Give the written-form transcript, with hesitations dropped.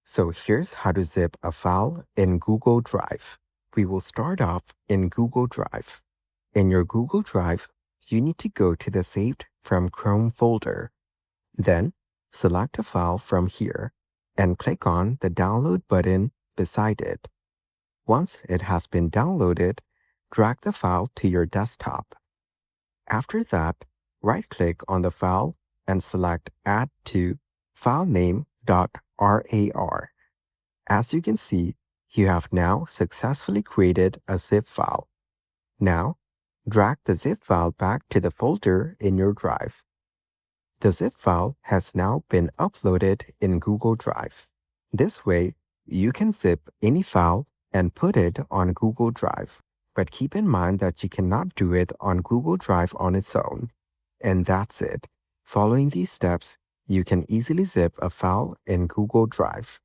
So here's how to zip a file in Google Drive. We will start off in Google Drive. In your Google Drive, you need to go to the Saved from Chrome folder. Then, select a file from here and click on the Download button beside it. Once it has been downloaded, drag the file to your desktop. After that, right-click on the file and select Add to filename.rar. As you can see, you have now successfully created a zip file. Now, drag the zip file back to the folder in your drive. The zip file has now been uploaded in Google Drive. This way, you can zip any file and put it on Google Drive. But keep in mind that you cannot do it on Google Drive on its own. And that's it. Following these steps, you can easily zip a file in Google Drive.